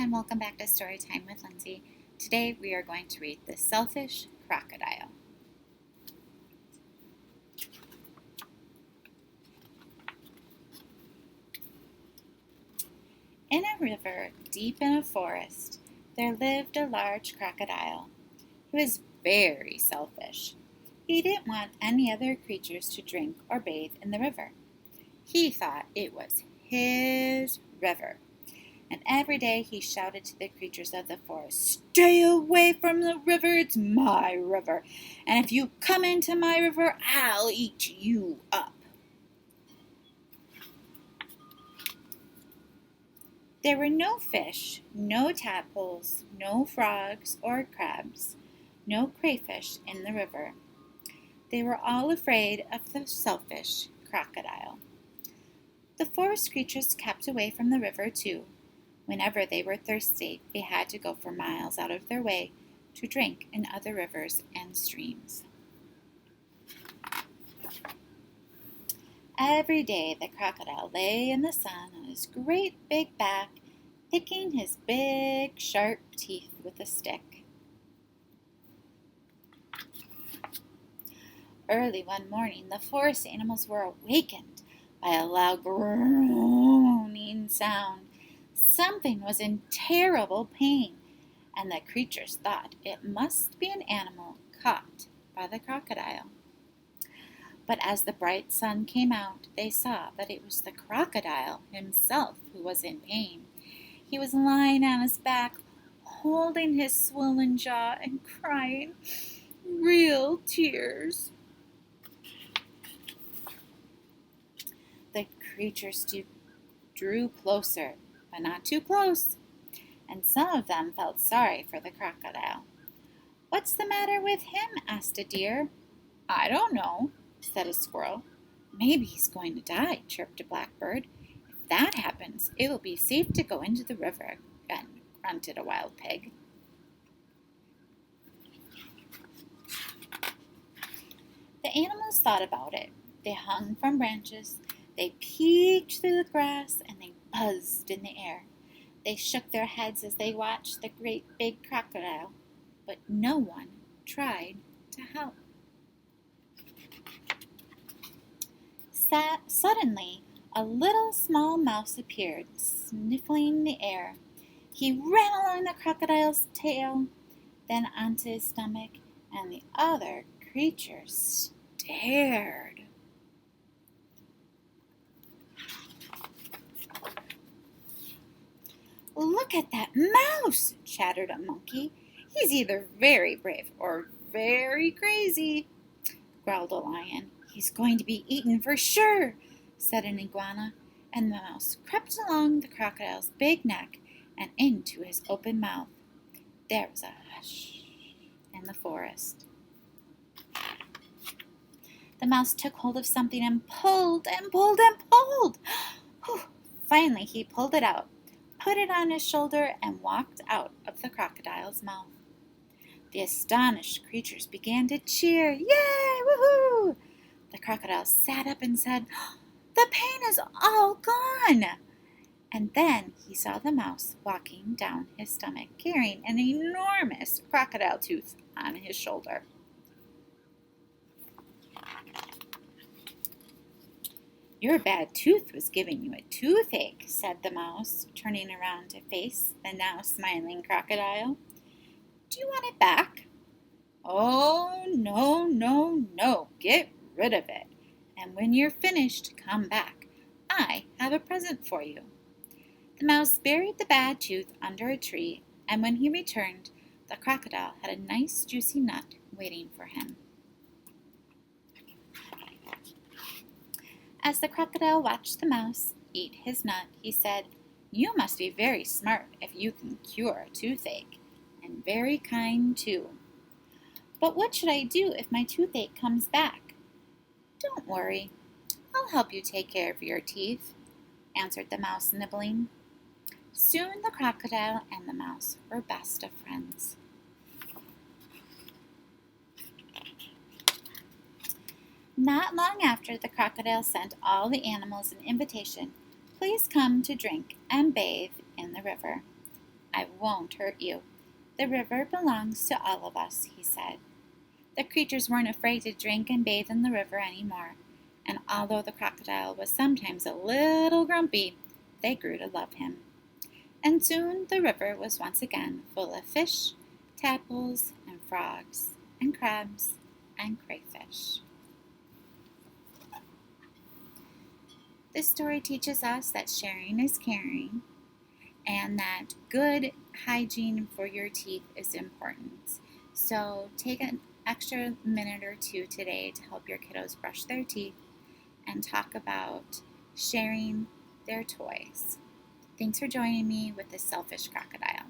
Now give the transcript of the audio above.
and welcome back to Storytime with Lindsey. Today we are going to read The Selfish Crocodile. In a river deep in a forest, there lived a large crocodile who was very selfish. He didn't want any other creatures to drink or bathe in the river. He thought it was his river. And every day he shouted to the creatures of the forest, "Stay away from the river, it's my river. And if you come into my river, I'll eat you up." There were no fish, no tadpoles, no frogs or crabs, no crayfish in the river. They were all afraid of the selfish crocodile. The forest creatures kept away from the river too. Whenever they were thirsty, they had to go for miles out of their way to drink in other rivers and streams. Every day the crocodile lay in the sun on his great big back, picking his big sharp teeth with a stick. Early one morning, the forest animals were awakened by a loud groaning sound. Something was in terrible pain, and the creatures thought it must be an animal caught by the crocodile. But as the bright sun came out, they saw that it was the crocodile himself who was in pain. He was lying on his back, holding his swollen jaw and crying real tears. The creatures drew closer, but not too close, and some of them felt sorry for the crocodile. "What's the matter with him?" asked a deer. "I don't know," said a squirrel. "Maybe he's going to die," chirped a blackbird. "If that happens, it will be safe to go into the river again," grunted a wild pig. The animals thought about it. They hung from branches, they peeked through the grass, and they buzzed in the air. They shook their heads as they watched the great big crocodile, but no one tried to help. Suddenly, a little small mouse appeared, sniffling the air. He ran along the crocodile's tail, then onto his stomach, and the other creatures stared. "Look at that mouse!" chattered a monkey. "He's either very brave or very crazy," growled a lion. "He's going to be eaten for sure," said an iguana, and the mouse crept along the crocodile's big neck and into his open mouth. There was a hush in the forest. The mouse took hold of something and pulled and pulled and pulled. Finally, he pulled it out, put it on his shoulder, and walked out of the crocodile's mouth. The astonished creatures began to cheer. "Yay! Woohoo!" The crocodile sat up and said, "The pain is all gone." And then he saw the mouse walking down his stomach, carrying an enormous crocodile tooth on his shoulder. "Your bad tooth was giving you a toothache," said the mouse, turning around to face the now smiling crocodile. "Do you want it back?" "Oh, no, no, no. Get rid of it. And when you're finished, come back. I have a present for you." The mouse buried the bad tooth under a tree, and when he returned, the crocodile had a nice juicy nut waiting for him. As the crocodile watched the mouse eat his nut, he said, "You must be very smart if you can cure a toothache, and very kind too. But what should I do if my toothache comes back?" "Don't worry. I'll help you take care of your teeth," answered the mouse, nibbling. Soon the crocodile and the mouse were best of friends. Not long after, the crocodile sent all the animals an invitation. "Please come to drink and bathe in the river." I won't hurt you. The river belongs to all of us, he said. The creatures weren't afraid to drink and bathe in the river anymore, and although the crocodile was sometimes a little grumpy, they grew to love him. And soon the river was once again full of fish, tadpoles, and frogs, and crabs, and crayfish. This story teaches us that sharing is caring, and that good hygiene for your teeth is important. So take an extra minute or two today to help your kiddos brush their teeth and talk about sharing their toys. Thanks for joining me with the Selfish Crocodile.